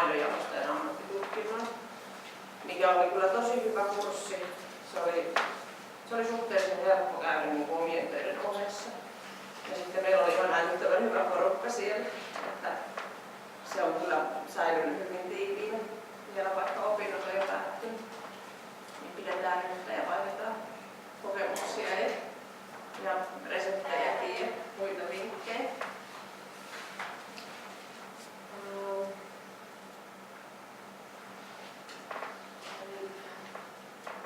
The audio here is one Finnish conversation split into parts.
maidonjalostajan ammattitutkinnon, mikä oli kyllä tosi hyvä kurssi. Se oli suhteellisen helppo käydä niin omien töiden ohessa. Ja sitten meillä oli ihan älyttömän hyvä porukka siellä, että se on kyllä säilynyt hyvin tiiviinä. Vielä vaikka opinnot on jo päättynyt, niin pidetään yhtä ja vaihdetaan kokemuksia ja reseptejäkin ja muita vinkkejä.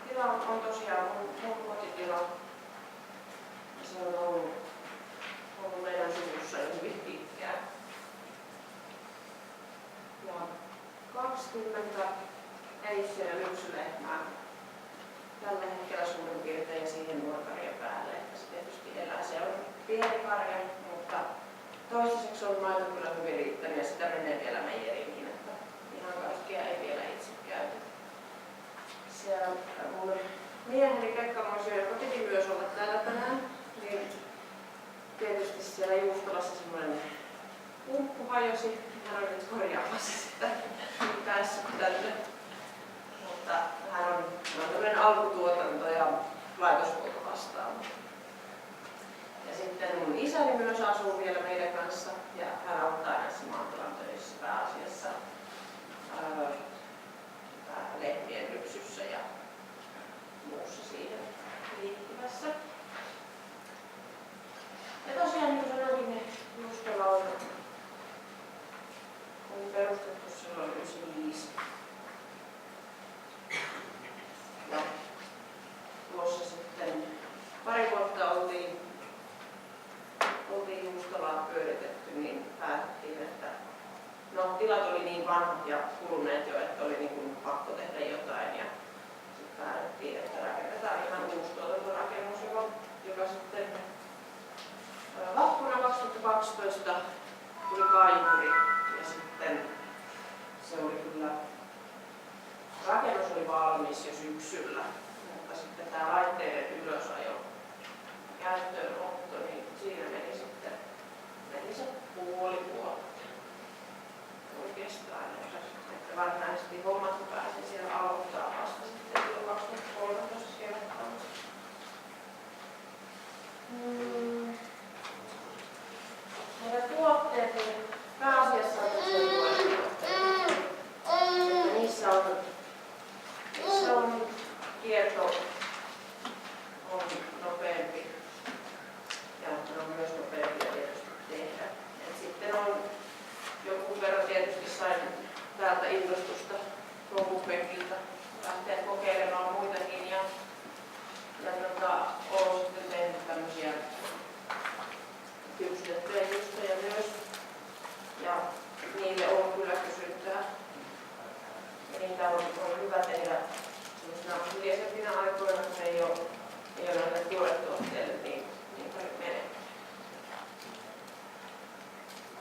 Tila on tosiaan mun kotitila. Se on ollut meidän suvussa jo hyvin pitkään. Ja 20 äissä ja lypsylehmää tällä hetkellä suurin piirtein siihen nuorkarjan päälle. Se tietysti elää, se on pieni karja, mutta toistaiseksi on maito kyllä hyvin riittänyt ja sitä menee vielä meijeriinkin, että ihan kaikkia ei vielä itse käytä. Siellä mun mieheni Pekka Moisio, joka piti myös olla täällä tänään, niin tietysti siellä Juustolassa semmoinen pumppu hajosi. Hän on nyt korjaamassa sitä päässä tänne. Mutta hän on tämmöinen alkutuotanto ja laitoshuolto vastaava. Ja sitten mun isäni myös asuu vielä meidän kanssa ja hän auttaa näissä maatilan töissä pääasiassa lehmien lypsyssä ja muussa siihen liittyvässä. Ja tosiaan niin kuin sanoinkin, ne Justola on perustettu silloin 1995. Ja tuossa sitten pari vuotta oltiin Juustolaa pyöritetty, niin päätettiin, että tilat oli niin vanhat ja kuluneet jo, että oli niin kuin pakko tehdä jotain. Ja sitten päätettiin, että rakennetaan ihan uusi tuotantorakennus, joka sitten vappuna 2012 tuli kaivuri. Ja sitten se oli kyllä, rakennus oli valmis jo syksyllä, mutta sitten tämä laitteiden ylösajo käyttöönotto, niin siinä meni se puoli vuotta oikeastaan. Että varsinaisesti hommat pääsin siellä aloittaa vasta sitten 2013 kevättalvesta. Meidän tuotteet pääasiassa on niissä on kierto on nopeampi ja ne on myös nopeampia tietysti tehdä. Et sitten on jonkun verran tietysti sain täältä innostusta koulupenkiltä lähteä kokeilemaan muitakin ja olen sitten tehnyt tämmöisiä kypsytettyjä juustoja myös ja niille on kyllä kysyntää. Ja niitä on hyvä tehdä hiljaisempina aikoina, kun ei ole näille tuoretuotteille niin paljon mene.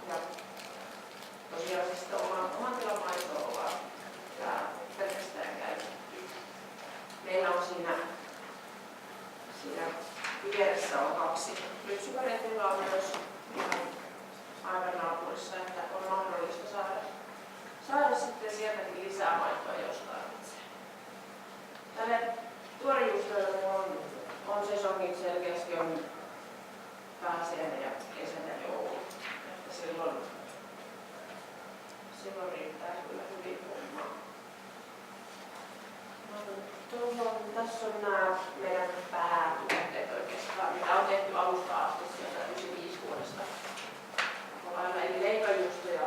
Ja tosiaan sitä oman tilan maitoa ollaan pelkästään käytetty. Meillä on siinä vieressä on 2 lypsykarjatilaa myös ihan aivan naapurissa, että on mahdollista saada sitten sieltäkin lisää maitoa, jos tarvitsee. Tälle tuorejuustoille on sesongit selkeästi on pääsiäinen ja kesä ja joulu. Että silloin riittää kyllä hyvin hommaa. Tässä on nämä meidän päätuotteet oikeastaan, mitä on tehty alusta asti sieltä 95 vuodesta. Eli leipäjuusto ja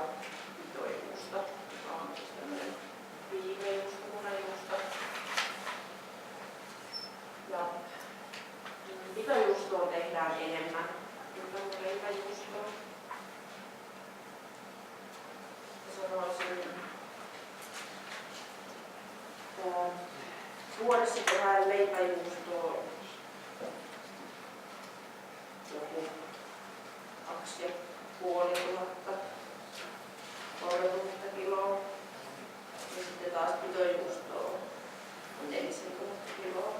pitojuusto, joka on siis tämmöinen viimejuusto, munajuusto. Ja pitojuustoa tehdään enemmän kuin leipäjuustoa. Sanoisin, vuodessa tehdään leipäjuustoa joku 2500, 3000 kiloa. Ja sitten taas pitojuustoa on 4000 kiloa.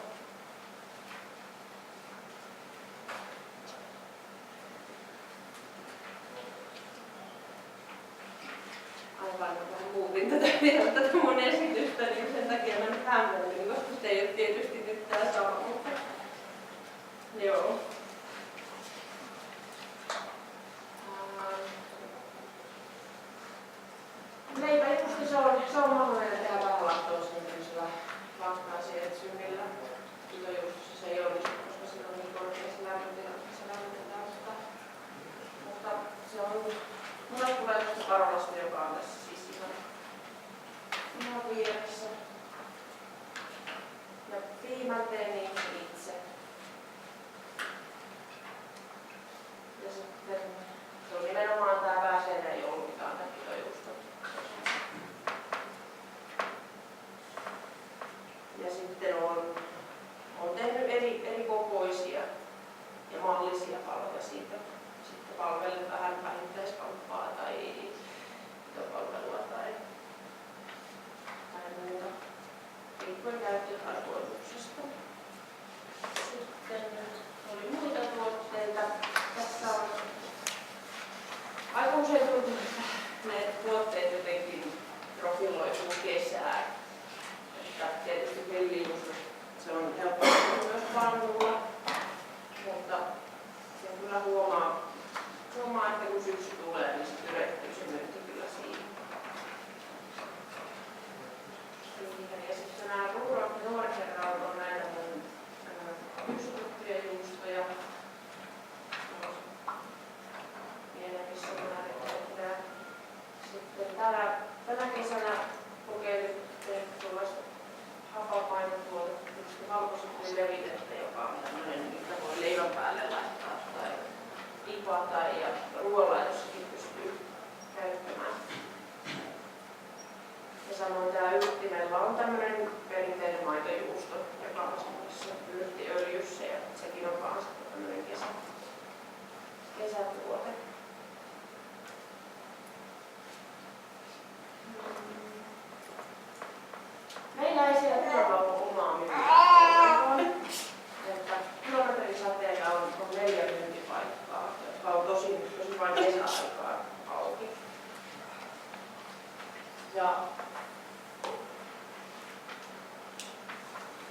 Aivan vähän muutin tätä vielä tätä mun esitystä, niin sen takia mä nyt hämmennyin, koska se ei ole tietysti nyt tää sama, mutta joo. Leipäjuusto se on mahdollinen tehdä vähän laktoosilla laktaasietsynnillä. Pitojuustossa se ei onnistu, koska sillä on niin korkeassa lämpötilassa se lämmitetään, mutta se on mulle tulee tuosta Karolasta, joka on tässä siis ihan vieressä. Ja piimän teen niin itse. Ja sitten se on nimenomaan tää pääsiäinen joulu, mikä on tää pitojuusto. Ja sitten on tehnyt eri kokoisia ja mallisia paloja siitä. Sitten palvelen vähän vähittäiskauppaa tai pitopalvelua tai muuta. Riippuen käyttötarkoituksesta. Sitten oli muita tuotteita. Tässä on aika usein tuntuu, että ne tuotteet jotenkin profiloituu kesään. Että tietysti villijuusto, se on helppo myös pannulla, mutta sen kyllä huomaa, että kun syksy tulee, niin se tyrehtyy se myynti kyllä siihen. Ja sitten nämä Ruurot ja Norherraut on näitä mun ystuttuja juustoja. Pienemmissä määrin. Sitten tänä kesänä kokeilin tuollaista hapapainotuotetta, valkoisuuden levitettä, joka on tämmöinen, mitä voi leivän päälle laittaa tai lipata ja ruoanlaitossakin pystyy käyttämään. Ja samoin tää yrttimellä on tämmöinen perinteinen maitojuusto, joka on semmoisessa yrttiöljyssä ja sekin on kanssa tämmöinen kesätuote. Meillä ei siellä todella ole omaa myyntipaikkaa. Kilometrisäteellä on 4 myyntipaikkaa, jotka on tosi vain kesäaikaan auki. Ja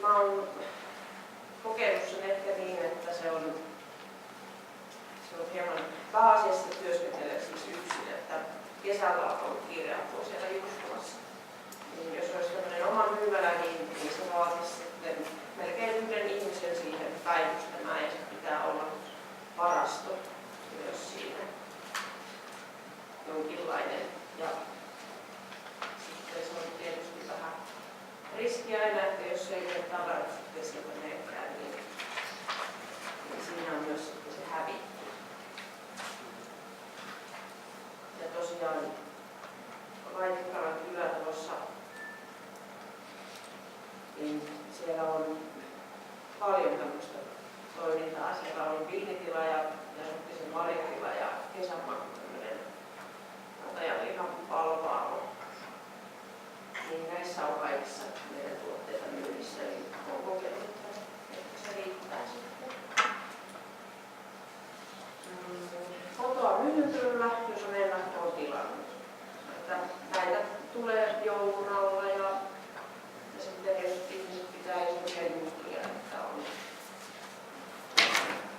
mä oon kokenut sen ehkä niin, että se on hieman pääasiassa työskentelee siis yksin, että kesällä on ollut kiire apua siellä juustumassa. Niin jos olisi tämmöinen oma myymälä, niin se vaatisi sitten melkein yhden ihmisen siihen päivystämään ja se pitää olla varasto myös siinä jonkinlainen. Ja sitten se on tietysti vähän riski aina, että jos ei ole tavarat sitten sieltä menekään, niin siinä on myös sitten se hävikki. Ja tosiaan Vaitikalan kylä tuossa, niin siellä on paljon tämmöistä toimintaa. Siellä on viinitila ja suhteellisen marjatila ja kesämaku tämmöinen ratajanlihan palvaamo. Niin näissä on kaikissa meidän tuotteita myynnissä, niin on kokenut, että se riittää sitten. Kotoa myyntyllä, jos on ennakkoon tilannut. Näitä tulee joulun alla ja sitten tietysti ihmiset pitää jo juhlia, että on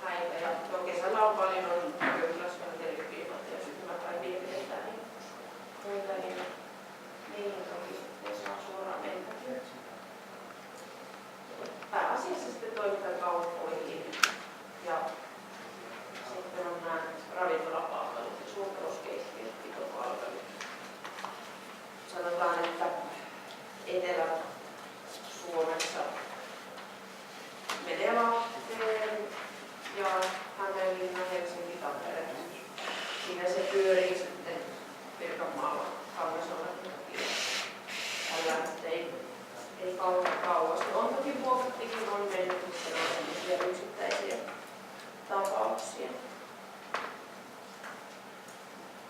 häitä. Ja kesällä on paljon köyhyyslasvantelipiimat ja syntymäpäiviä pidetään niin muita, niin niihin toki sitten saa suoraan mennäkin. Pääasiassa sitten toimitaan kauppoihin ja sitten on nämä ravintolapalvelut ja suurtalouskeittiöt, pitopalvelut. Sanotaan, että Etelä-Suomessa menee Lahteen ja Hämeenlinna, Helsinki, Tampere. Siinä se pyörii sitten Pirkanmaalla, Kangasollakin. Tällä ei kauas. On toki vuokrattikin on mennyt, mutta on sellaisia yksittäisiä tapauksia.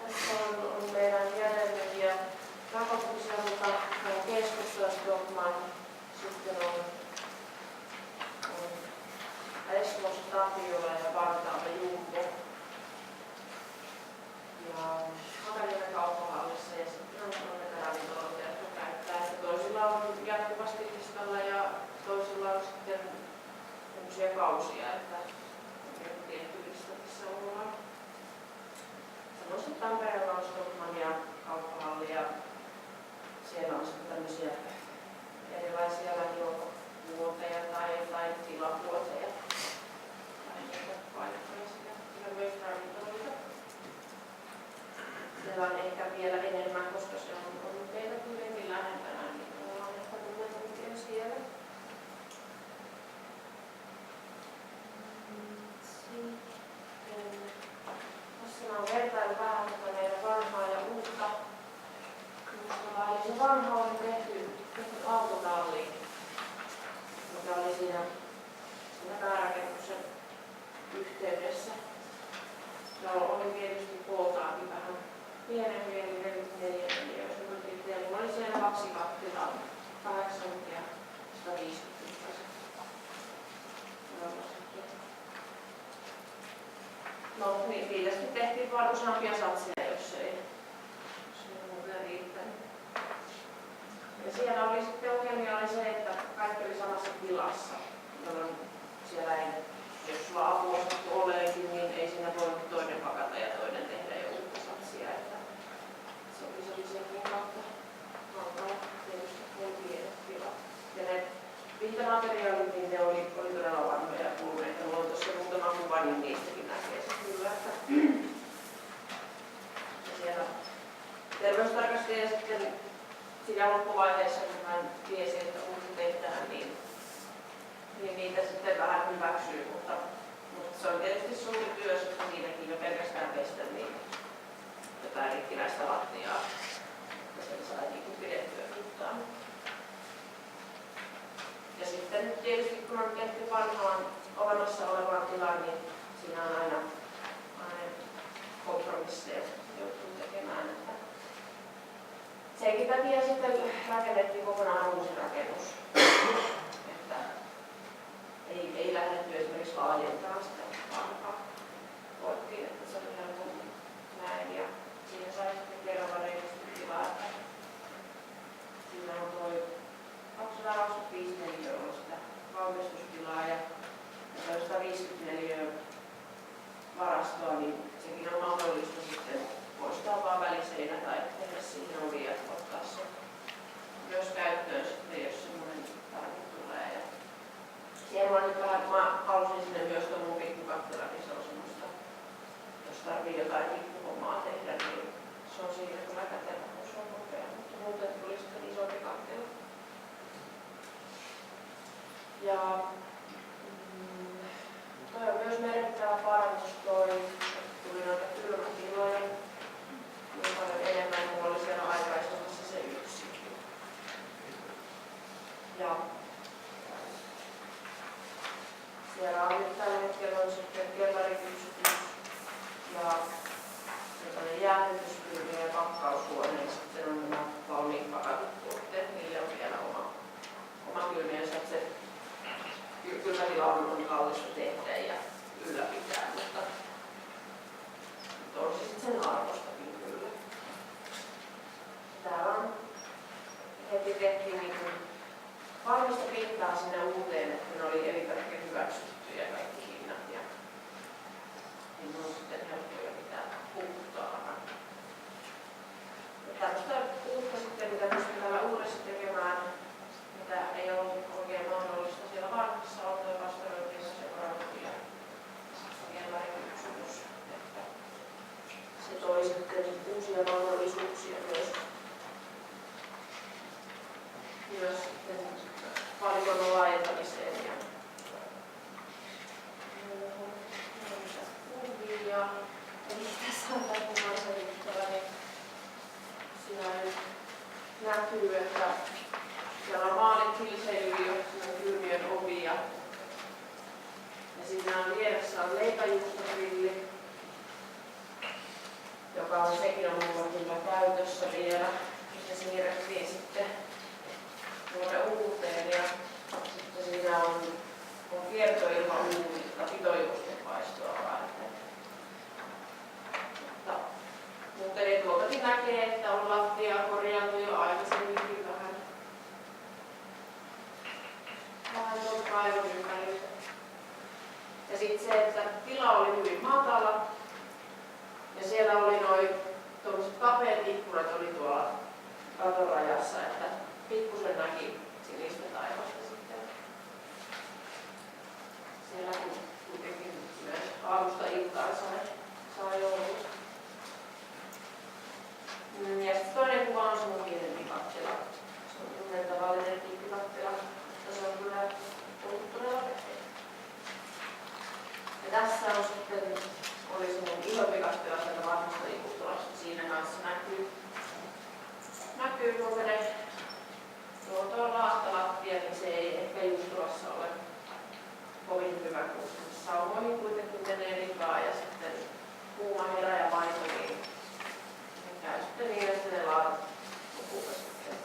Tässä on meidän jäsenet ja kaupunkiseudulta keskustelustokman. Sitten on Espoossa Tapiola ja Vantaalla Jumbo. Ja Hakaniemen kauppahallissa ja sitten on näitä ravintoloita, jotka Tampereen Kaustopman ja kauppahalli ja siellä on sitten tämmöisiä erilaisia lähiruokapuoteja tai tilapuoteja tai niitä paikkoja siellä myös ravintoloita. Siellä on ehkä vielä enemmän, koska se on meillä kuitenkin lähempänä, niin ollaan ehkä tunnetumpia siellä. Tässä on vertailu vähän meidän vanhaa ja uutta. Eli se vanha oli tehty autotalli, mikä oli siinä päärakennuksen yhteydessä. Se oli tietysti kooltaankin vähän pienempi, eli 44 neliöisen, mutta mulla oli siellä 2 kattilaa, 8 ja 150. No, niitä sitten tehtiin vaan useampia satseja, jos ei muuten riittänyt. Ja siellä oli sitten ongelmia oli se, että kaikki oli samassa tilassa, jolloin siellä ei, jos sulla apua sattuu oleenkin, niin ei siinä voinut toinen pakata ja toinen tehdä jo uutta satsia. Että se oli senkin kautta hankala tietysti kun pienet tilat. Ja ne viitamateriaalit, niin ne oli todella vanhoja ja kuluneita. Mulla on tuossa muutama kuva, niin niistäkin näkee se kyllä. Että ja siellä terveystarkastaja sitten siinä loppuvaiheessa, kun hän tiesi, että uutta tehdään, niin niitä sitten vähän hyväksyy, mutta se on tietysti suuri työ, koska siinäkin jo pelkästään pestä niin jotain rikkinäistä lattiaa, ja sen sai niin pidettyä puhtaan. Ja sitten tietysti kun on tehty vanhaan olemassa olevaan tilaan, niin siinä on aina kompromisseja joutuu tekemään. Että senkin takia sitten rakennettiin kokonaan uusi rakennus. Että ei lähdetty esimerkiksi laajentamaan sitä vanhaa. Voittiin, että se oli helpommin näin ja siinä sai sitten kerralla reilusti tilaa. Siinä on toi 225 neliötä sitä valmistustilaa ja 154 varastoa, niin sekin on mahdollista sitten poistaa vaan väliseinä tai tehdä siihen ovia ja ottaa se myös käyttöön sitten, jos semmoinen tarve tulee. Ja siellä on nyt vähän, kun mä halusin sinne myös tuon mun pikkukattila, niin se on semmoista, jos tarvii jotain pikkuhommaa tehdä, niin se on siinä kyllä kätevä, kun se on nopea, mutta muuten tuli sitten isompi kattila. Ja toi on myös merkittävä parannus toi, tuli noita kylmätiloja. Niin paljon enemmän, kun oli siellä aikaisemmassa se yksi. Ja siellä on nyt tällä hetkellä on sitten kellarikylmätys ja jäähdytyskylmä ja pakkaushuone. Ja sitten on nämä valmiit pakatut tuotteet, niille on vielä oma kylmiönsä. Se kylmätila on kallista tehdä ja ylläpitää, mutta on se sitten sen arvostakin kyllä. Täällä on heti tehtiin niin valmista pintaa sinne uuteen, että ne oli elintarvikkeet hyväksyttyjä kaikki hinnat ja niin on sitten helppoja pitää puhtaana. Ja tämmöistä uutta sitten, mitä pystyy täällä uudessa tekemään, mitä ei ollut oikein mahdollista siellä vanhassa on tuo vastarointinsa seuraavia ja kellarikylmätys. Se toi sitten uusia mahdollisuuksia myös valikonnan laajentamiseen ja kuvia. Eli tässä on tämä kuvauselittävä, niin siinä näkyy, että siellä on maalit hilseilyjä, siinä on kylmien ovia. Ja siinä on vieressä on leipäjuustogrilli, joka on sekin on mulla kyllä käytössä vielä. Ja se siirrettiin sitten tuonne uuteen ja sitten siinä on kiertoilmauunista pitojuustepaistoa varten. Mutta muuten ei tuoltakin näkee, että on lattia korjailtu jo aikaisemminkin vähän tuon kaivon ympärillä. Ja sitten se, että tila oli hyvin matala ja siellä oli noin littaa sai olla. Ja sitten toinen kuva on se mun pienempi kattila. Se on tämmöinen tavallinen tiikkikattila, mutta se on kyllä ollut todella tärkeä. Ja tässä on sitten, oli se mun isompi kattila sieltä vanhasta ikustolasta. Siinä kanssa näkyy tuo laastalattia, niin se ei ehkä Juustolassa ole kovin hyvä, kun saumoihin kuitenkin menee likaa ja sitten kuuma herä ja maito, niin ne käy sitten niin, että ne laatat lopulta sitten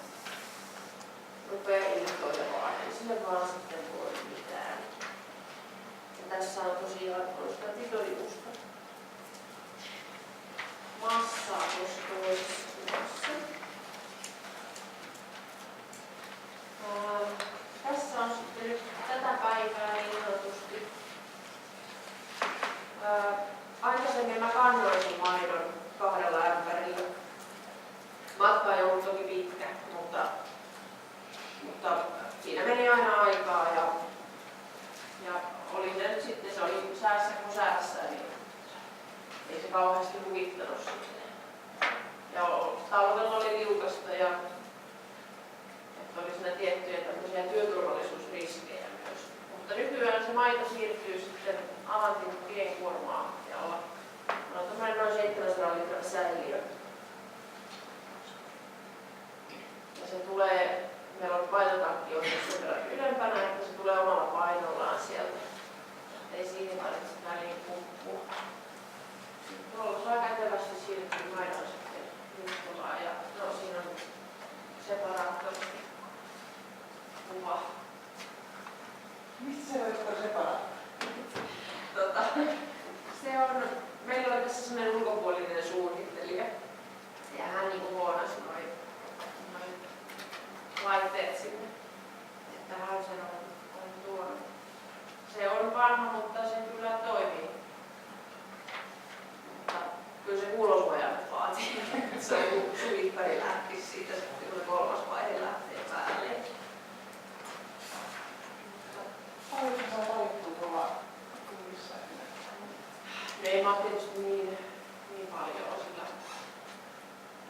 rupeaa irtoilemaan. Ei sille vaan sitten voi mitään. Ja tässä on tosiaan sitä titoliusta. Massaa tuossa toisessa kuvassa. Tässä on sitten nyt tätä päivää niin sanotusti. Aikaisemmin mä kannoisin maidon 2 ämpärillä. Matka ei ollut toki pitkä, mutta siinä meni aina aikaa ja oli se nyt sitten, se oli säässä kuin säässä, niin ei se kauheasti huvittanut sitten. Ja talvella oli liukasta ja oli siinä tiettyjä tämmöisiä työturvallisuusriskejä myös. Mutta nykyään se maito siirtyy sitten Avantin pienkuormaan ja on tämmöinen noin 700 litran säiliö. Ja se tulee, meillä on painotakki on sen verran ylempänä, että se tulee omalla painollaan sieltä. Ei siihen tarvitse väliin pumpua. Tuolla saa kätevästi siirtyy maidon sitten Juustolaan ja no siinä on separaattori. Kuva. Mistä se on separaattori? Se on, meillä on tässä sellainen ulkopuolinen suunnittelija ja hän niin huonasi noin laitteet sinne, että hän sen on tuonut. Se on vanha, mutta se kyllä toimii. Mutta kyllä se kuulosuojaimet vaatii. Se on kuin suvittari lähti siitä, kun 3. vaihe lähtee päälle. Paljonko saa valittua tuolla kuvissa? No ei mä ole tietysti niin paljon sillä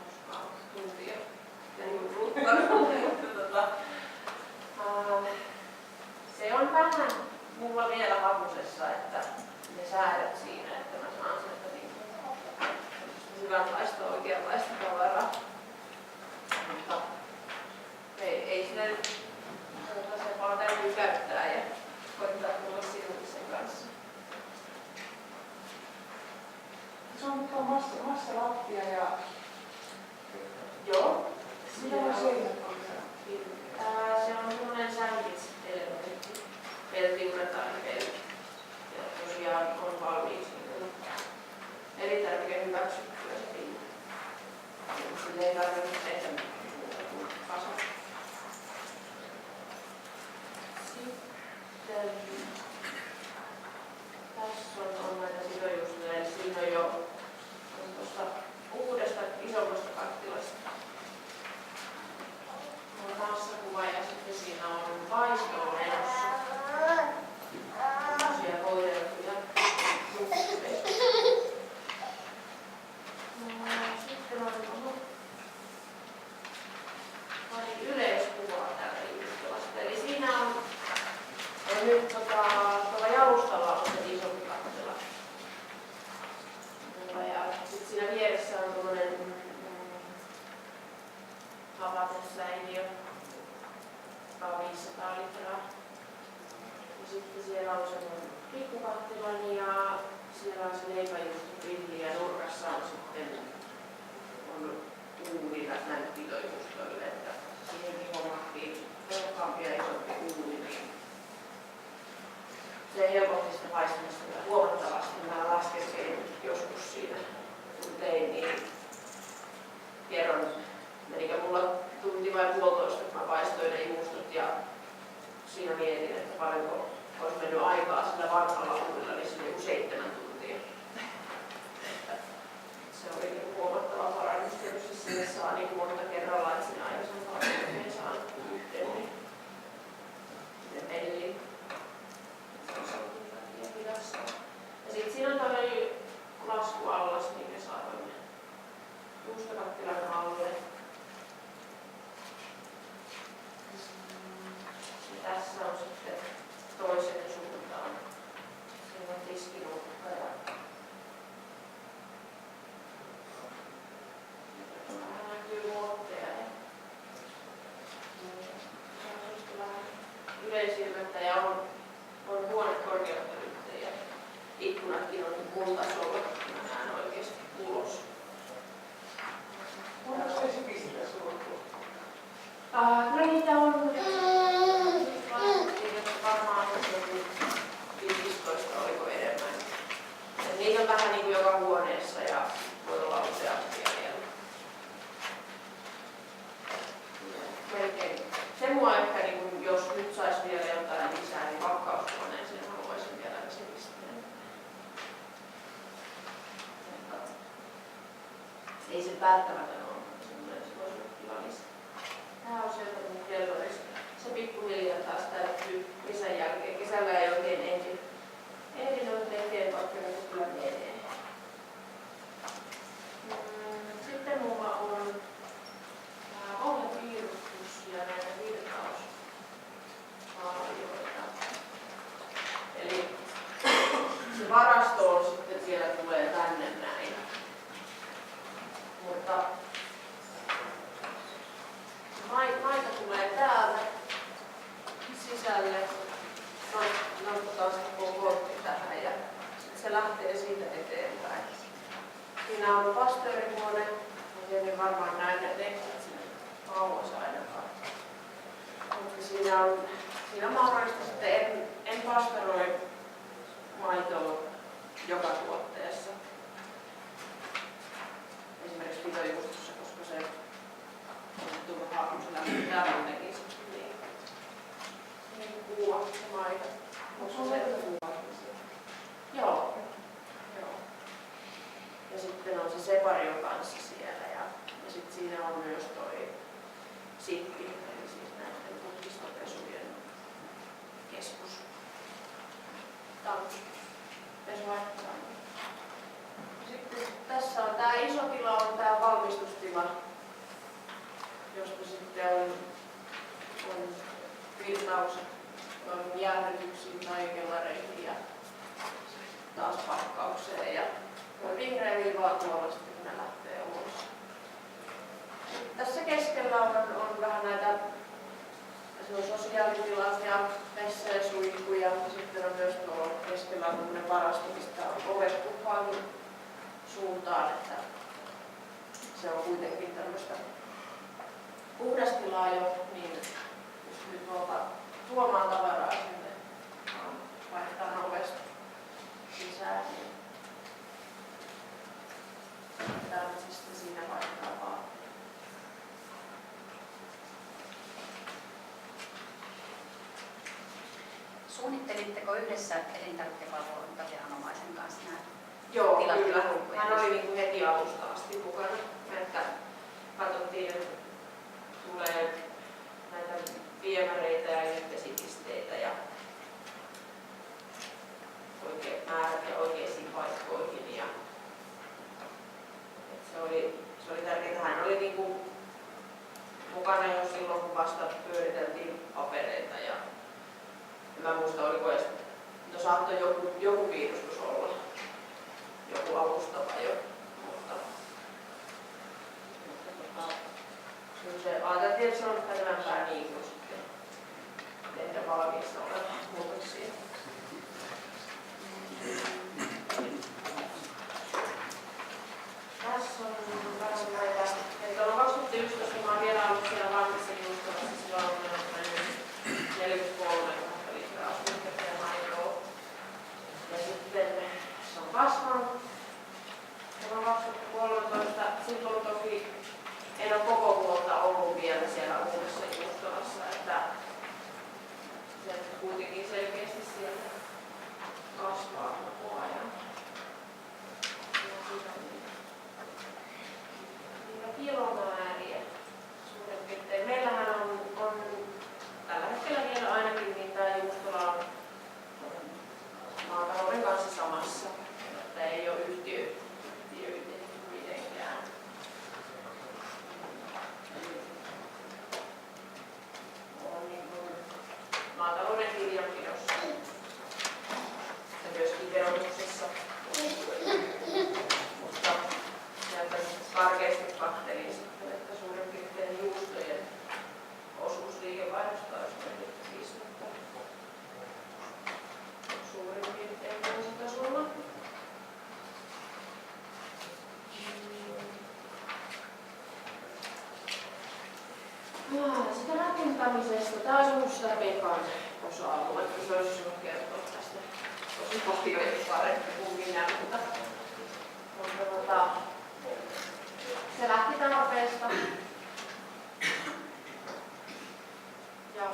koskaan tuntia ruuttanut. Se on vähän mulla vielä hakusessa, että ne säädöt siinä, että mä saan sieltä niin hyvänlaista oikeanlaista tavaraa. Mutta ei sinne se vaan täytyy käyttää ja koittaa tulla sinulle sen kanssa. Se on tuo massalattia ja... Joo. Mitä on seinät? Se on semmoinen sandwich-elementti. Peltiuretaan pelti. Ja tosiaan on valmiiksi elintarvike hyväksyttyä se pinta. Sille ei tarvitse tehdä muuta kuin kasata. Sitten tässä on näitä sidojuustoja, eli siinä on jo tuosta uudesta isommasta kattilasta on massakuva ja sitten siinä on paistoa menossa. Tämmöisiä hoideltuja jukkuja. Sitten on pari yleiskuvaa täällä Juustolasta. Eli siinä on nyt tuolla jalustalla on se isompi kattila. Ja sitten siinä vieressä on tuollainen avatesäiliö, 500 litraa. Ja sitten siellä on semmoinen pikkukattilani ja siellä on se leipäjuustogrilli ja nurkassa on sitten uuni näin pitojuustoille, että siihenkin hommattiin tehokkaampi ja isompi uuni. Niin se helpotti sitä paistamista huomattavasti. Mä laskeskelin joskus siinä, kun tein, niin kerron, menikö mulla tunti vai 1,5, että mä paistoin ne juustot ja siinä mietin, että paljonko olisi mennyt aikaa sillä vanhalla uunilla, niin se oli 7 tuntia. Se oli niin huomattava parannus. Tietysti sinne saa niin monta kerralla, että siinä aikaisempaa ei saa yhteen. Niin miten meni. Se on ja sitten siinä on tämmöinen laskuallas, niin me saamme juustokattilan alle. Ja tässä on sitten toiseen suuntaan. Siinä on tiskinurkka ja vähän näkyy muotteja. Yleisilmettä ja on huonekorkeutta nyt ja ikkunatkin on mun tasolla. Mä näen oikeasti ulos. Kuinka se sipisillä suotuu? Kyllä niitä on varmaan 15 oliko enemmän. Ja niitä on vähän niin kuin joka huoneessa ja voi olla useampia vielä. Melkein. Se mua ehkä, niin kun, jos nyt saisi vielä jotain lisää, niin pakkaushuoneeseen haluaisin vielä sipisteen. Ei se välttämätön ole, mutta se voisi olla kiva lisää. Tää on sieltä mun kellarista. Se pikkuhiljaa taas täytyy kesän jälkeen. Kesällä ei oikein ensin on tekee, vaikka ne kyllä menee. Sitten mulla on ohjepiirustus ja näitä virtausmaalioita. Eli se varasto on sitten siellä tulee tänne näin. Mutta maita tulee täältä sisälle. Nostetaan se kortti tähän ja se lähtee siitä eteenpäin. Siinä on pastöörihuone. En varmaan näin ne tekstit sinne kauas ainakaan. Mutta siinä on mahdollista sitten en pastoroi maitoa joka tuotteessa. Esimerkiksi pitojuustossa, koska se on turhaa, kun se lähtee täällä tekisi. Niin kuuva se maito. Onko se kuuva? Joo. Ja sitten on se Separio kanssa siellä ja sitten siinä on myös toi Sippi, eli siis näiden putkistopesujen keskus. Sitten tässä on tää iso tila, on tää valmistustila, josta sitten on virtaukset on jäähdytyksiin tai kellareihin ja taas pakkaukseen. Ja vihreä viiva tuolla sitten, kun ne lähtee ulos. Tässä keskellä on vähän näitä sosiaalitilat ja vessa ja suihkuja. Sitten on myös tuolla keskellä on varasto, mistä on ovet kukaan suuntaan, että se on kuitenkin tämmöistä puhdastilaa jo, niin pystyy tuomaan tavaraa sinne vaihtaa ovesta sisään. Tarvitsisi siinä vaihtaa vaatteita. Suunnittelitteko yhdessä elintarvikepalvelun viranomaisen kanssa nämä Joo, tilat? kyllä. Hän oli niin kuin heti alusta asti mukana. Että katsottiin, että tulee näitä viemäreitä ja vesipisteitä ja oikeat määrät ja oikeisiin paikkoihin. Ja se oli tärkeää. Hän oli niin kuin mukana jo silloin, kun vasta pyöriteltiin papereita. Ja en mä muista, oliko edes, no saattoi joku piirustus olla, joku avustava jo. Mutta ajateltiin, että se on pätevämpää niin kuin sitten tehdä valmiissa olevaa muutoksia. Tässä on vähän näitä, eli tuolla 2011, kun mä oon vielä ollut siellä valmissa juustamassa, silloin on mennyt 43 litraa suhketta ja maitoa. Ja sitten se on kasvanut. Tämä 2013, silloin toki en ole koko vuotta ollut vielä siellä uudessa juustamassa, että se Sitä rakentamisesta. Tää olisi ollut sitä Pekan osa-aluetta. Se olisi ollut kertoa tästä tosi paljon paremmin kuin minä, mutta se lähti tarpeesta. Ja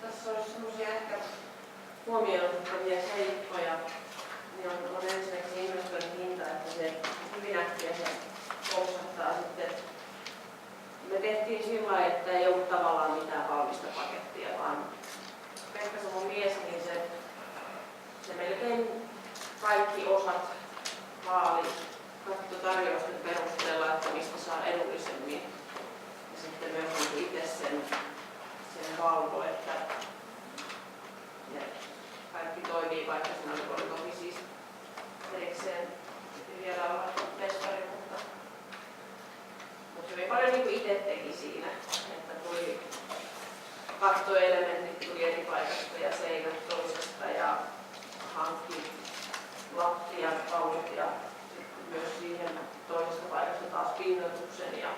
tässä olisi semmoisia ehkä huomioittavia seikkoja. Niin on ensinnäkin investoinnin hinta, että se hyvin äkkiä se poksahtaa sitten. Me tehtiin sillä lailla, että ei ollut tavallaan mitään valmista pakettia, vaan Pekka se mun mies, niin se melkein kaikki osat vaali tarjousten perusteella, että mistä saa edullisemmin. Ja sitten myös itse sen valvo, että ne kaikki toimii, vaikka siinä oli toki siis erikseen vielä olla mestari, mutta hyvin paljon niin itse teki siinä, että tuli kattoelementit tuli eri paikasta ja seinät toisesta ja hankki lattiat, paulut ja myös siihen toisesta paikasta taas pinnoituksen ja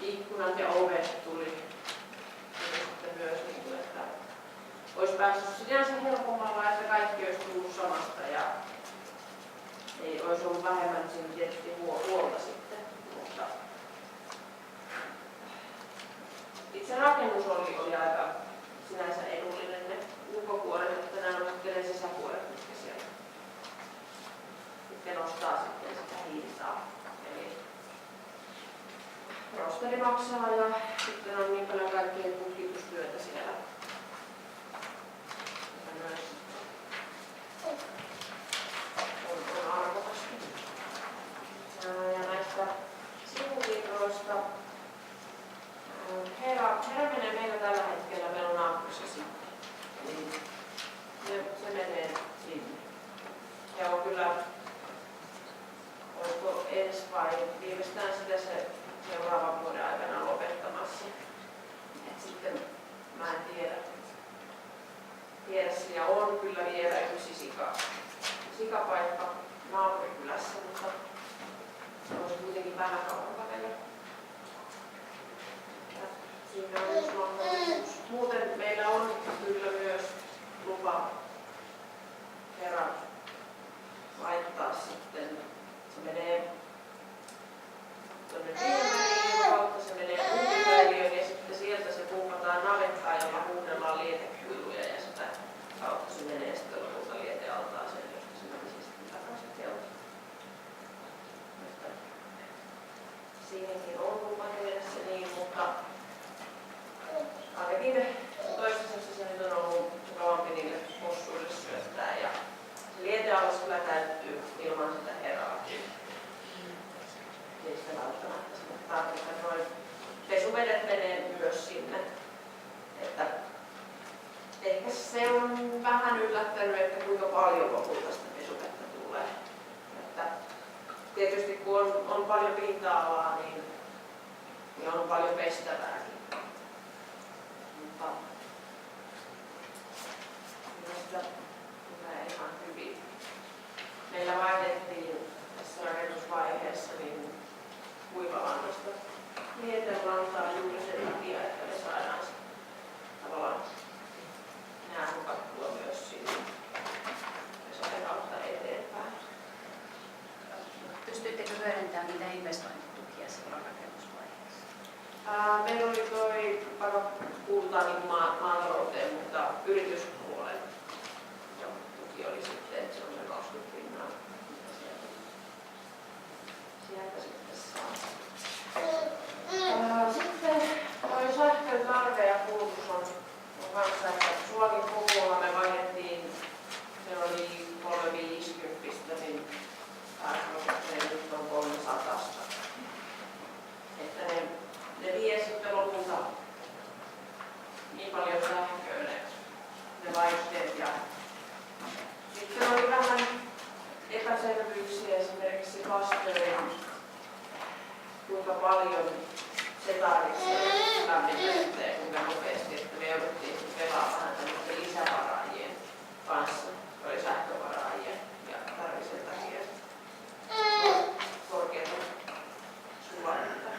ikkunat ja ovet tuli sitten myös, että olisi päässyt sinänsä helpommalla, että kaikki olisi tullut samasta ja ei olisi ollut vähemmän siinä tietysti huolta sitten. Mutta itse rakennus oli aika sinänsä edullinen, ne ulkokuoret, että nämä on sitten ne sisäkuoret, mitkä siellä sitten nostaa sitten sitä hintaa. Eli rosteri maksaa ja sitten on niin paljon kaikkea tutkimustyötä siellä. Myös on arvokasta. Ja näistä sivuviitoista Hera menee meillä tällä hetkellä, meillä on naapurissa sitten. Niin se menee sinne. Ja on kyllä, oliko ensi vai viimeistään sitä se seuraavan vuoden aikana lopettamassa. Et sitten mä en tiedä. Siellä on kyllä vielä yksi sikapaikka naapurikylässä, mutta se olisi kuitenkin vähän kauempana. Siinä on myös mahdollisuus. Muuten meillä on kyllä myös lupa kerran laittaa sitten, se menee tuonne Viimäriin kautta, se menee Uutiväiliöön ja sitten sieltä se pumpataan navettaan, jolla huudellaan lietekylluja ja sitä kautta se menee sitten lopulta lietealtaaseen, josta se menisi sitten takaisin kelta. Siihenkin on lupa tehdä se niin, mutta ainakin toistaiseksi se nyt on ollut mukavampi niille possuille syöttää ja se lieteallas kyllä täyttyy ilman sitä heraakin. Ei sitä välttämättä sinne tarvitse. Noin pesuvedet menee myös sinne. Että ehkä se on vähän yllättänyt, että kuinka paljon lopulta sitä pesuvettä tulee. Että tietysti kun on paljon pinta-alaa, niin on paljon pestävääkin. Mutta sitä tulee ihan hyvin. Meillä vaihdettiin tässä rakennusvaiheessa niin kuivalannasta lietelantaa juuri sen takia, että me saadaan tavallaan nää hukattua myös sinne pesuven kautta eteenpäin. Pystyittekö hyödyntämään niitä investointitukia silloin rakennusvaiheessa? Meillä oli toi, vaikka puhutaan niin maatalouteen, mutta yrityspuolen tuki oli sitten, että se on se 20 pinnaa, mitä sieltä sitten saa. Sitten toi sähkön tarve ja kulutus on kanssa, että Suolakin koululla me vaihdettiin, se oli 350, niin nyt on 300. Että ne vie sitten lopulta niin paljon sähköä ne vaihteet. Ja sitten oli vähän epäselvyyksiä esimerkiksi kastöön, kuinka paljon se tarvitsee lämmitystä ja kuinka nopeasti, että me jouduttiin pelaamaan vähän tämmöisten lisävaraajien kanssa. Se oli sähkövaraajia ja tarvitsi sen takia korkeata sulanetta.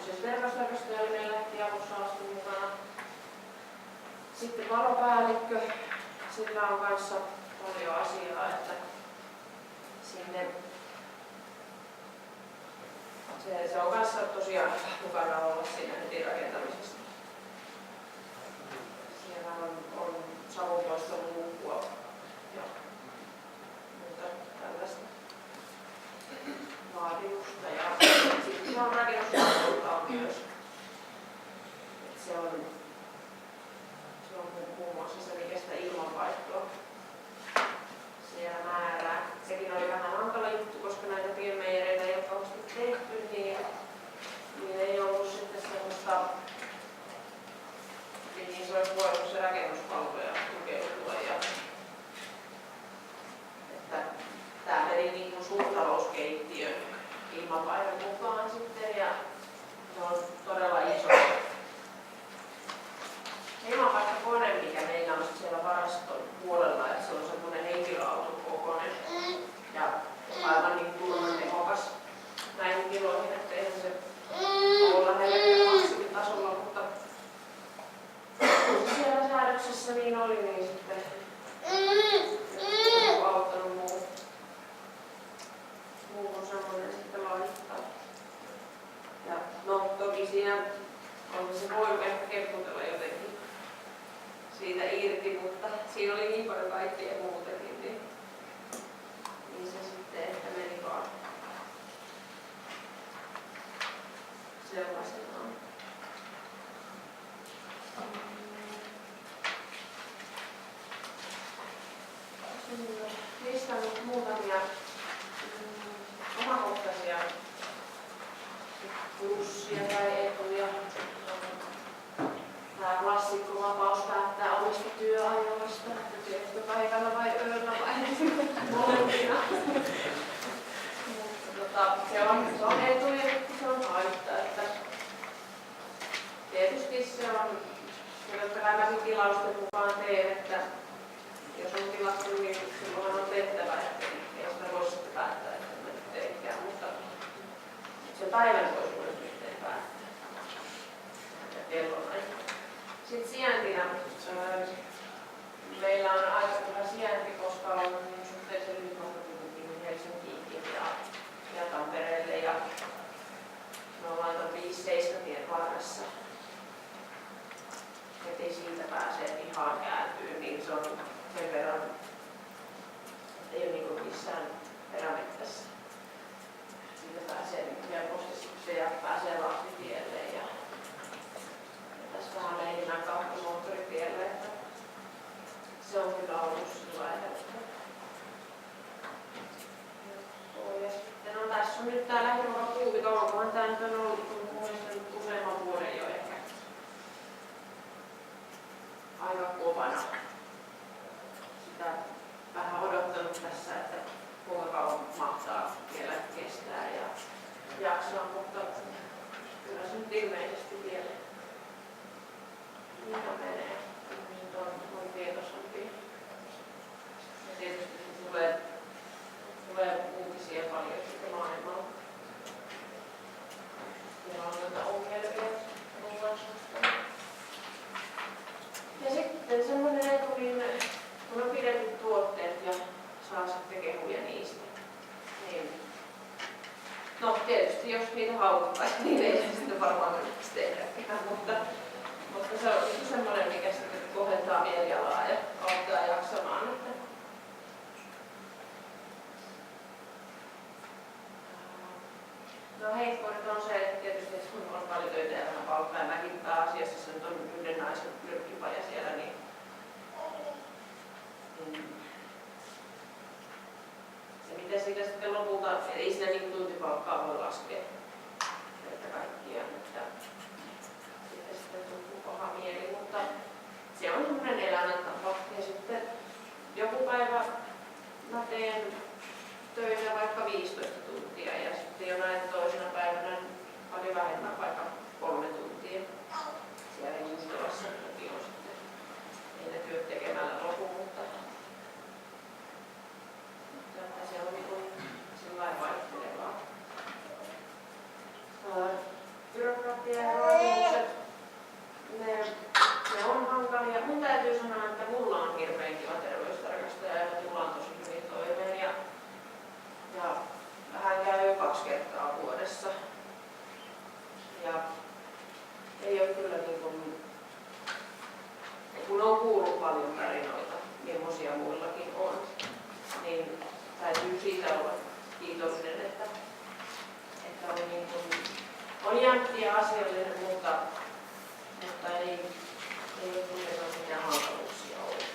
siis verkostarkastaja lähti alussa asti mukana. Sitten varopäällikkö, sillä on kanssa paljon asiaa, että sinne se on kanssa tosiaan mukana olla siinä heti rakentamisessa. Siellä on savunpoistoluukua ja muuta tällaista vaatimusta. Ja sitten on rakennusvalvontaa myös. Se on muun muassa se, mikä sitä ilmanvaihtoa siellä määrää. Sekin oli vähän hankala juttu, koska näitä pienmeijereitä ei ole kauheasti tehty, niin ei ollut sitten semmoista, niin se olisi voinut se rakennuspalveluja tukeutua. Että tämä meni niin kuin suurtalouskeittiön ilmanvaihdon mukaan sitten ja se on todella iso. Ilmanvaihtokone, mikä meillä on siellä varaston puolella, että se on semmoinen henkilöauton kokoinen ja aivan niin turman tehokas näihin tiloihin, että eihän se ole lähellä maksimitasolla, mutta kun se siellä säädöksessä niin oli, niin sitten on auttanut muu on semmoinen sitten laittaa. Ja no toki siinä on se voinut ehkä kertutella jotenkin siitä irti, mutta siinä oli niin paljon kaikkea muutakin, niin se sitten ehkä meni vaan sellaisenaan. Listannut muutamia omakohtaisia plussia tai etuja. Tämä klassikko vapaus päättää omista työajoista, että teetkö päivällä vai yöllä vai molempina. Se on etu ja se on haitta. Että tietysti se on, ja totta kai mäkin tilausten mukaan teen, että jos on tilattu, niin silloinhan on tehtävä, että ei sitä voi sitten päättää, että mä nyt teekään, mutta sen päivän voi suurin piirtein päättää. Kellonain. Sitten sijaintina meillä on aika hyvä sijainti, koska on suhteellisen lyhyt matkakuntiin Helsinkiinkin ja Tampereelle ja me ollaan 5-7 tien varressa. Heti siitä pääsee pihaan kääntyyn, niin se on sen verran, ei ole niin kuin missään perämettässä. Siitä pääsee helposti ja pääsee Lahtitielle ja tässä vähän lehdinän kautta moottoritielle, että se on kyllä ollut sillä helppoa. Ja sitten on tässä on nyt tää lähiruokapuuvi, kauankohan tää nyt on ollut mun mielestä useamman vuoden jo ehkä aika kovana. Sitä vähän odottanut tässä, että kuinka kauan mahtaa vielä kestää ja jaksaa, mutta kyllä se nyt ilmeisesti vielä mitä menee. Ihmiset on tietoisempia. Ja tietysti tulee uutisia paljon sitten maailmalla. Meillä on noita ongelmia muun suhteen. Ja sitten semmoinen etu, niin kun on pidetyt tuotteet ja saa sitten kehuja niistä, niin no tietysti jos niitä haukuttaisiin, niin ei se sitten varmaan yrittäisi tehdäkään, mutta se on semmoinen, mikä sitten kohentaa mielialaa ja auttaa jaksamaan. Että no heikkoudet on se, että tietysti kun on paljon töitä ja vähän palkkaa ja mäkin pääasiassa se on yhden naisen pyrkkipaja siellä, niin se mitä siitä sitten lopulta, ei siinä niin tuntipalkkaa voi laskea kerta kaikkiaan, että siitä sitten tuntuu paha mieli, mutta se on semmoinen elämäntapa. Ja sitten joku päivä mä teen töitä vaikka 15 tuntia ja sitten jonain toisena päivänä paljon vähemmän, vaikka 3 tuntia. Siellä Juustolassa toki on sitten ei ne työt tekemällä lopu, mutta se on niin sillä lailla vaihtelevaa. Byrokratia jääntievaatimukset, ne on hankalia. Mun täytyy sanoa, että mulla on hirveän kiva terveystarkastaja ja me tullaan tosi hyvin toimeen. Ja vähän käy 2 kertaa vuodessa. Ja ei ole kyllä niin kuin, kun on kuullut paljon tarinoita, millaisia muillakin on, niin täytyy siitä olla kiitollinen, että on, niin kuin, on jämptiä asioillinen, mutta ei ole kuitenkaan mitään hankaluuksia ollut.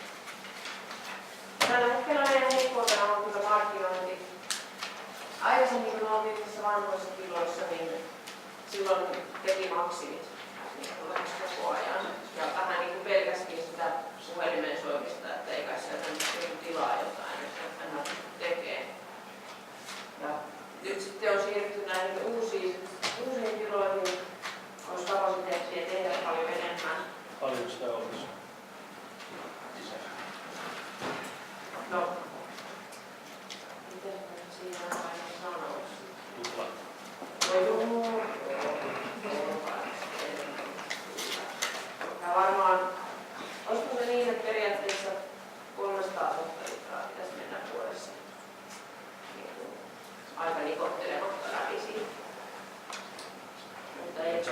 Tällä hetkellä meidän heikkoutena on kyllä markkinointi. Aikaisemmin kun oltiin tässä vanhoissa tiloissa, niin silloin teki maksimit lähes koko ajan. Ja vähän niin kuin pelkäskin sitä puhelimen soimista, että ei kai sieltä nyt tilaa jotain, että hän tekee. Ja nyt sitten on siirrytty näihin uusiin tiloihin. Olisi kapasiteettia tehdä paljon enemmän. Paljon sitä olisi? No, miten siinä on aina sanoisi? Tupla. Ja varmaan, olisiko se niin, että periaatteessa 300 000 litraa pitäisi mennä vuodessa aika nikottelematta läpi siitä. Mutta ei se.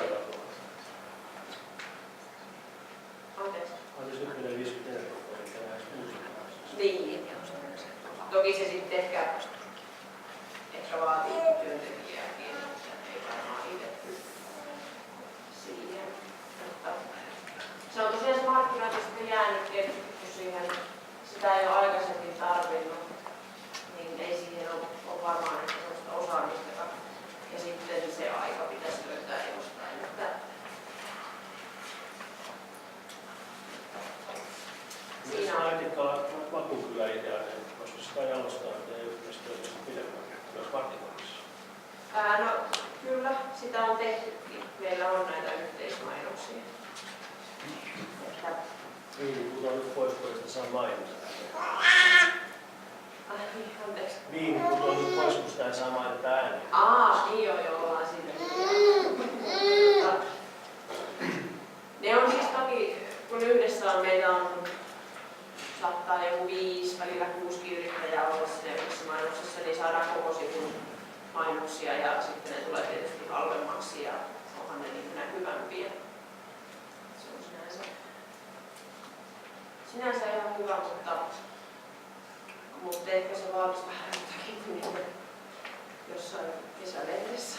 Anteeksi. Anteeksi, nyt menee 54 000, eli lähes 60 000. Niin. Toki se sitten ehkä vaatii työntekijääkin, että ei varmaan itse pysty siihen. Mutta se on tosiaan se markkinointi sitten jäänyt tietysti, kun siihen sitä ei ole aikaisemmin tarvinnut, niin ei siihen ole varmaan ehkä sellaista osaamista. Ja sitten se aika pitäisi löytää jostain. Siinä on Aitikalla maku kyllä ideaalinen, koska sitä jalostaa ja yhteistyötä pidemmän myös markkinoinnissa. No kyllä, sitä on tehtykin. Meillä on näitä yhteismainoksia. Viini putoaa nyt pois, kun sitä saa mainita. Anteeksi. Viini putoaa nyt pois, kun sitä ei saa mainita ääneen. Niin joo, ollaan siinä. Ne on siis toki, kun yhdessä on, meitä on saattaa joku 5, välillä 6 yrittäjää olla siinä yhdessä mainoksessa, niin saadaan koko sivun mainoksia ja sitten ne tulee tietysti halvemmaksi ja onhan ne niin näkyvämpiä. Se on sinänsä ihan hyvä, mutta ehkä se vaalisi vähän jotakin kuin jossain kesälehdessä.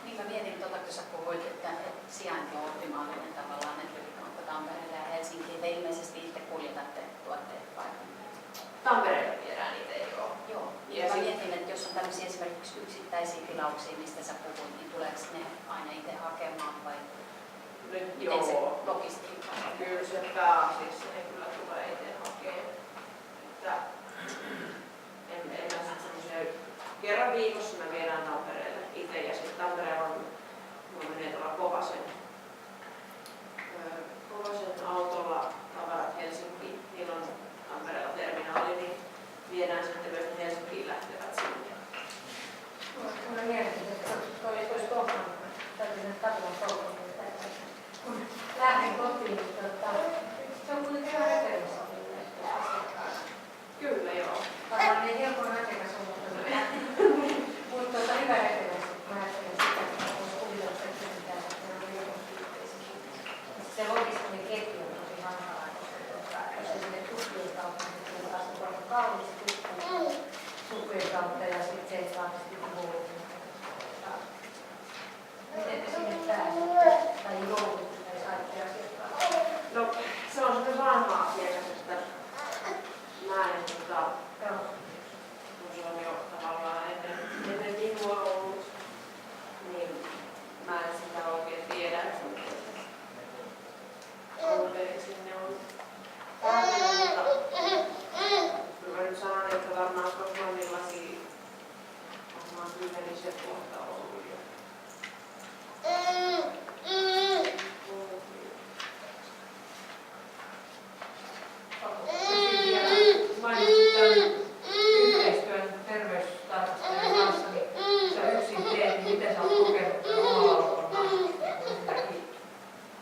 Niin mä mietin kun sä puhuit, että sijainti on optimaalinen tavallaan, että onko Tampereelle ja Helsinkiin. Te ilmeisesti itse kuljetatte tuotteet vai? Tampereelle viedään niitä, Joo. Ja mä mietin, että jos on tämmöisiä esimerkiksi yksittäisiä tilauksia, mistä sä puhuit, niin tuleeko ne aina itse hakemaan vai miten se logistiikka on? Kyllä se pääasiassa ne kyllä tulee itse hakemaan. Kerran viikossa me viedään Tampereelle itse ja sitten Tampereella menee tuolla Kovasen autolla tavarat Helsinkiin. Niillä on Tampereella terminaali, niin viedään sitten myös ne Helsinkiin lähtevät sinne. Mä mietin, että olisi kohtaan, täytyy nyt katsoa koulutuksia. Kun lähdin kotiin, niin se on kuitenkin hyvä referenssi. Kyllä joo. Varmaan ei helpon asiakas on, mutta hyvä referenssi. Mä ajattelen sitä. niin miten sä oot kokenut tämän omavalvonnan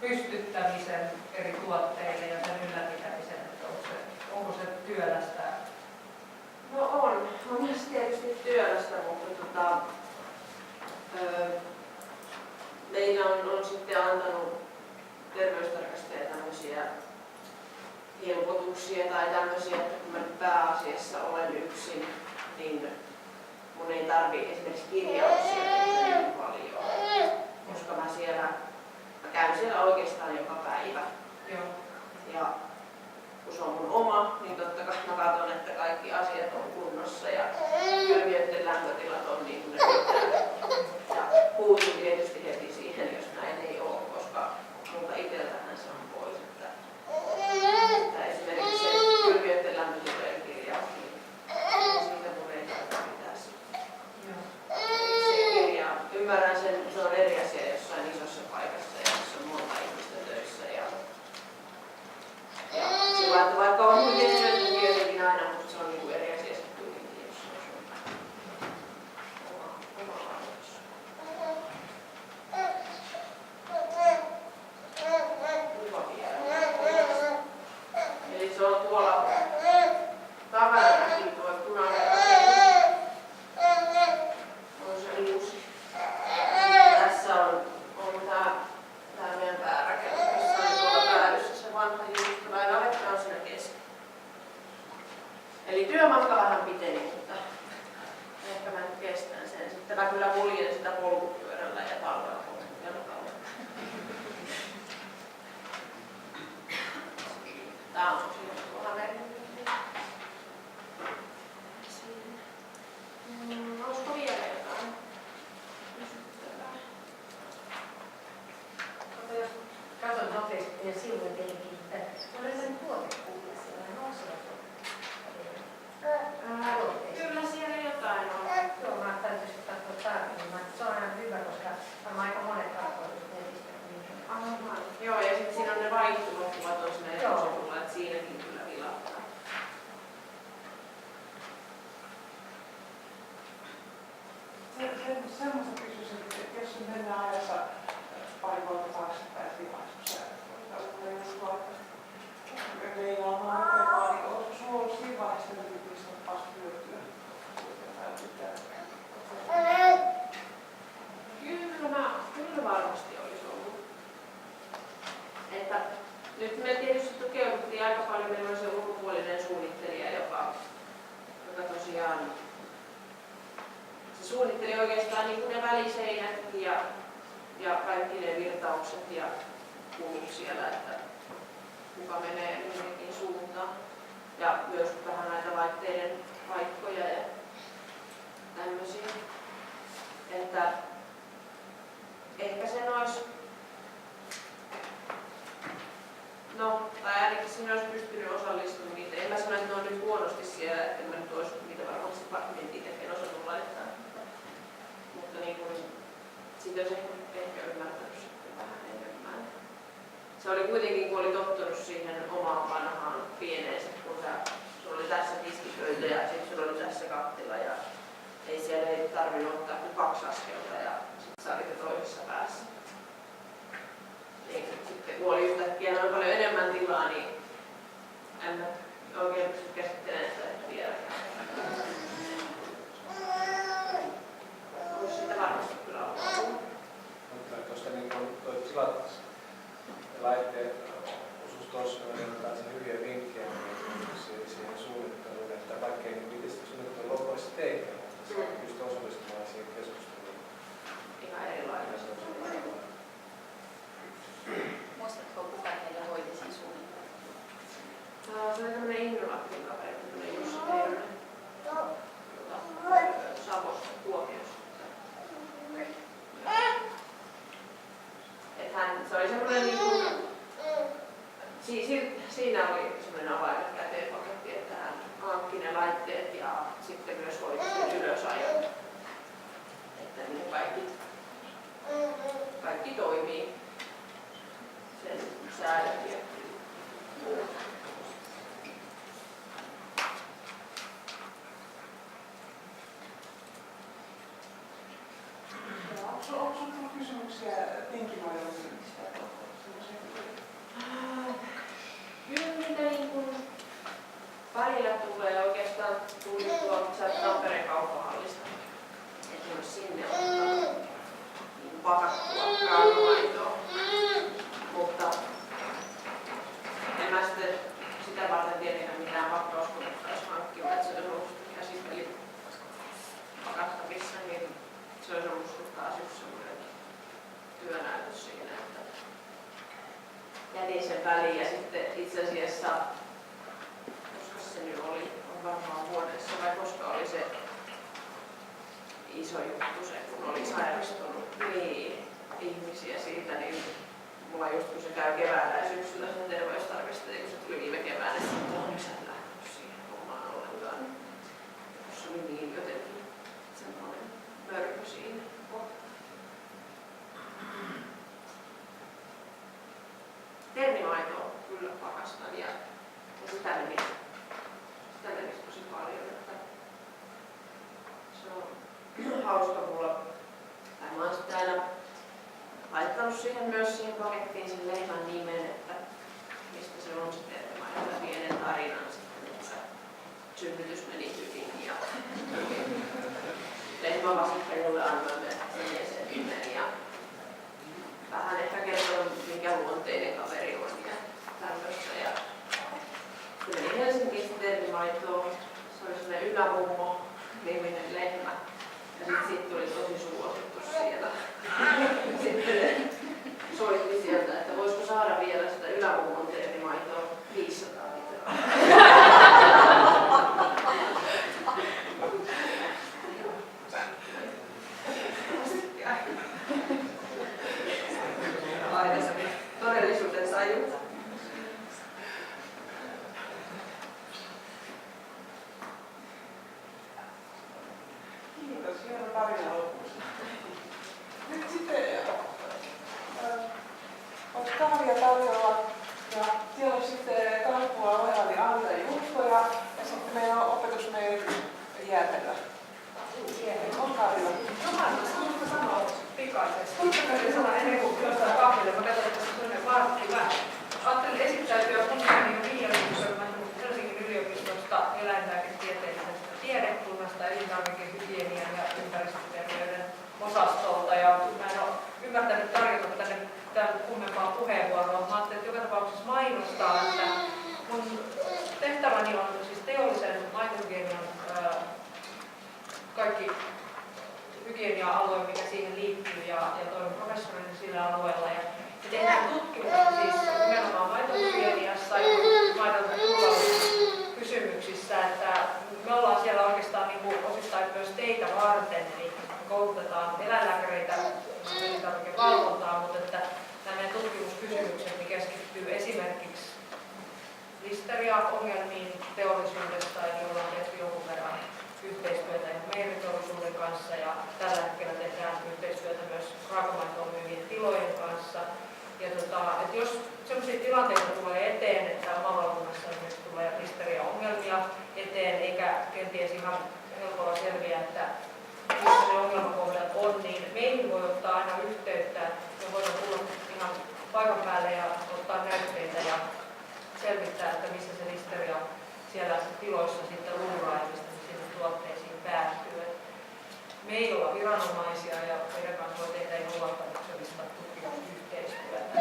pystyttämisen eri tuotteille ja sen ylläpitämisen, että onko se työlästä? No on se tietysti työlästä, mutta meillä on sitten antanut terveystarkastajia tämmöisiä helpotuksia tai tämmöisiä, että kun mä nyt pääasiassa olen yksin, niin mun ei tarvitse esimerkiksi kirjauksia tehdä niin paljon, koska mä käyn siellä oikeastaan joka päivä. Joo. Ja kun se on mun oma, niin totta kai mä katson, että kaikki asiat on kunnossa ja kylmiöiden lämpötilat on niin kuin ne pitää. Ja puutun tietysti heti siihen, jos näin ei ole, koska multa itseltähän se on pois. Että esimerkiksi se kylmiöiden lämpötilojen kirjaus, niin siitä mun ei tarvitse mitään sitä. Se kirja, ymmärrän sen, se on eri asia jossain isossa paikassa ja jossa on monta ihmistä töissä. Ja sillä, että vaikka on hyvin työntekijöitäkin aina, mutta se on niin eri asia sitten kuitenkin, jos se on oma aloitus. Kuva vielä. Eli se on tuolla tavaranakin tuo punainen rakennus. On se uusi. Tässä on tää meidän päärakennus, missä on tuolla päädyssä se vanha juustava ja navetta on siinä keskellä. Eli työmatka vähän piteni, mutta ehkä mä nyt kestän sen. Sitten mä kyllä kuljen sitä polkupyörällä ja talvella polkujalkalla. Tää on siinä tuolla merkityksellä. Olisiko vielä jotain kysyttävää? Jos katson nopeasti teidän sivuja tietenkin, että on enemmän tuotekuvia siellä, onko siellä tuotteita? Kyllä siellä jotain on. Joo, mä täytyisi katsoa tarkemmin. Se on aina hyvä, koska varmaan aika monet katsovat netistä. Aivan. Joo, ja sitten siinä on ne vaihtuvat kuvat on siinä etusivulla, että siinäkin kyllä vilahtaa. Semmoista kysyisin, että jos mennään ajassa pari vuotta taaksepäin tilaisuuksia, että uskoa, että meillä on aikaa, niin olisiko sinulla ollut siinä vaiheessa mistä vasta hyötyä? Kyllä varmasti olisi ollut. Että nyt me tietysti tukeuduttiin aika paljon, meillä oli se ulkopuolinen suunnittelija, joka tosiaan se suunnitteli oikeastaan niin kuin ne väliseinät ja kaikki ne virtaukset ja kulut siellä, että kuka menee minnekin suuntaan. Ja myös vähän näitä laitteiden paikkoja ja tämmöisiä. Että ehkä sen olisi, no, tai ainakin siinä olisi pystynyt osallistumaan niitä. En mä sano, että ne on nyt huonosti siellä, että mä nyt olisi niitä varmasti pakkomietitäkin osannut laittaa. Mutta niin kuin, siitä olisi ehkä ymmärtänyt sitten vähän enemmän. Se oli kuitenkin, kun oli tottunut siihen omaan vanhaan pieneensä, kun sulla oli tässä tiskipöytä ja sitten sulla oli tässä kattila ja ei siellä ei tarvinnut ottaa kuin 2 askelta ja sitten sä olit jo toisessa päässä. Niin, sitten kun oli yhtäkkiä noin paljon enemmän tilaa, niin en mä oikein pysty käsittelemään sitä vieläkään. Olisi sitä varmasti kyllä ollut. Mutta tuosta niin toi tilat ja laitteet osuus tuossa annetaan se hyviä vinkkejä siihen suunnitteluun, että vaikka ei pitäisi suunnittelua lopuksi tehdä, mutta se pystyy osallistumaan siihen keskusteluun. Ihan erilainen. Muistatko, kuka teille hoiti sen suunnittelun? Se oli tämmöinen Innolaktin kaveri, tämmöinen Jussi Teinonen, Savosta, Kuopiosta. Se oli semmoinen siinä oli semmoinen avaimet käteen paketti, että hän hankki ne laitteet ja sitten myös hoiti sen ylösajon, että niin kaikki toimii, sen säädöt ja muut. siellä penkimailla myynnistä? Kyllä niitä niin kuin välillä tulee oikeastaan tuli tuolta Tampereen kauppahallista. Että myös sinne ottaa niin pakattua raakamaitoa. Mutta en mä sitten sitä varten tietenkään mitään pakkauskonetta olisi hankkinut, että se olisi ollut käsitteli pakattavissa, niin se olisi ollut taas yksi semmoinen työnäytös siinä, että jätin sen väliin ja sitten itse asiassa, koska se nyt oli, on varmaan vuodessa vai koska oli se iso juttu se, kun oli sairastunut niin ihmisiä siitä, niin mulla just kun se käy keväällä ja syksyllä sen terveystarkastelija, kun se tuli viime keväänä, että onko sä lähtenyt siihen hommaan ollenkaan, niin se oli niin jotenkin semmoinen mörkö siinä. Ternimaitoa kyllä pakastan ja sitä menisi tosi paljon, että se on hauska mulla. Tai mä oon sitten aina laittanut siihen myös siihen pakettiin sen lehmän nimen, että mistä se on se ternimaito ja pienen tarinan sitten, että synnytys meni hyvin ja lehmävasittelulle annoimme sen nimen ja vähän ehkä kerron, minkä luonteinen kaveri on ja tämmöistä. Ja tuli Helsinkiin ternimaitoa, se oli sellainen Ylämummo-niminen lehmä. Ja sitten siitä tuli tosi suosittu siellä. Sitten ne soitti sieltä, että voisiko saada vielä sitä Ylämummon ternimaitoa 500 litraa. Aina se todellisuuden saju. Kiitos, hieno tarina lopussa. Nyt sitten olisi kahvia tarjolla ja siellä on sitten kauppualla ohjaali Anna ja Jutko ja sitten meillä on opetusmeiri Jäätelö. Olkaa hyvä. Haluatko sanoa pikaisesti? Haluatko sanoa ennen kuin jostain kahville? Mä katsoin, että tässä on sellainen Martti. Mä ajattelin esittäytyä mun nimeni Viia Lipposen Helsingin yliopistosta eläinlääketieteellisestä tiedekunnasta, elintarvikehygienian ja ympäristöterveyden osastolta. Ja mä en ole ymmärtänyt tarjota tänne tämän kummempaa puheenvuoroa. Mä ajattelin, että joka tapauksessa mainostaa, että mun tehtäväni on siis teollisen maitohygienian kaikki hygienia-alue, mikä siihen liittyy, ja toimin professorina sillä alueella. Ja tehdään tutkimusta siis nimenomaan maitohygieniassa ja maidon turvallisuuskysymyksissä, että me ollaan siellä oikeastaan niin kuin osittain myös teitä varten, eli koulutetaan eläinlääkäreitä elintarvikevalvontaan, mutta että nämä meidän tutkimuskysymykset niin keskittyy esimerkiksi listeria-ongelmiin teollisuudessa, eli ollaan tehty jonkun verran yhteistyötä meiriteollisuuden kanssa ja tällä hetkellä tehdään yhteistyötä myös raakamaitoon myyvien tilojen kanssa. Ja että jos sellaisia tilanteita tulee eteen, että omavalvonnassa esimerkiksi tulee listeria-ongelmia eteen, eikä kenties ihan helpolla selviä, että missä ne ongelmakohdat on, niin meihin voi ottaa aina yhteyttä. Me voidaan tulla ihan paikan päälle ja ottaa näytteitä ja selvittää, että missä se listeria siellä tiloissa sitten luuraa ja mistä se sinne tuotteisiin päätyy. Meillä on viranomaisia ja meidän kanssa voi tehdä ihan luottamuksellista tutkimusyhteistyötä.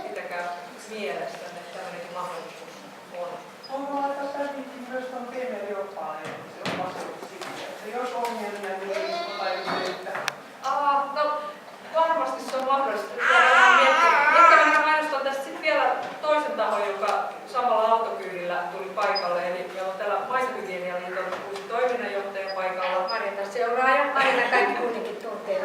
Pitäkää mielessä, että tämmöinenkin mahdollisuus on. Voin laittaa tänne myös tuon pienen joppaaleen, se on vastuus sitten. Että jos ongelmia, niin tai yhteyttä. No, varmasti se on mahdollista. Ehkä minä mainostan tästä sitten vielä toisen tahon, joka samalla autokyydillä tuli paikalle. Eli meillä on täällä Maitohygienialiiton uusi toiminnanjohtaja paikalla. Marjana seuraaja. Marjana kaikki kuitenkin tuntee.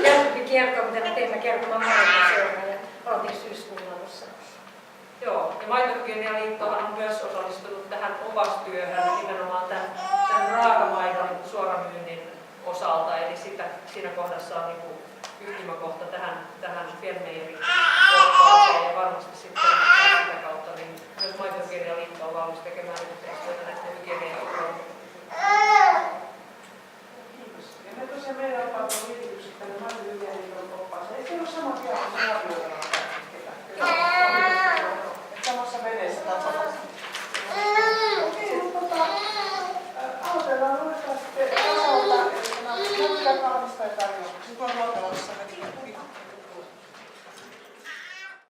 Jälkeen kiertoa, mitä me teemme kertomaan Marjana seuraaja. Oltiin syyskuun alussa. Joo, ja Maitohygienialiittohan on myös osallistunut tähän opastyöhön nimenomaan tämän raakamaidon suoramyynnin osalta. Eli siinä kohdassa on niinku yhtymäkohta tähän pienmeijerin kohtaan ja varmasti sitten sitä kautta niin myös Maitohygienialiitto on valmis tekemään yhteistyötä näiden hygienia-alueiden. Kiitos. Ja me tosiaan meidän on liitykset tänne Maitohygienialiiton järjestetään tavallaan. Aloitellaan noista sitten tasolta, eli nämä on kyllä valmistaa ja tarjouksia. Sitten on luotelassa heti.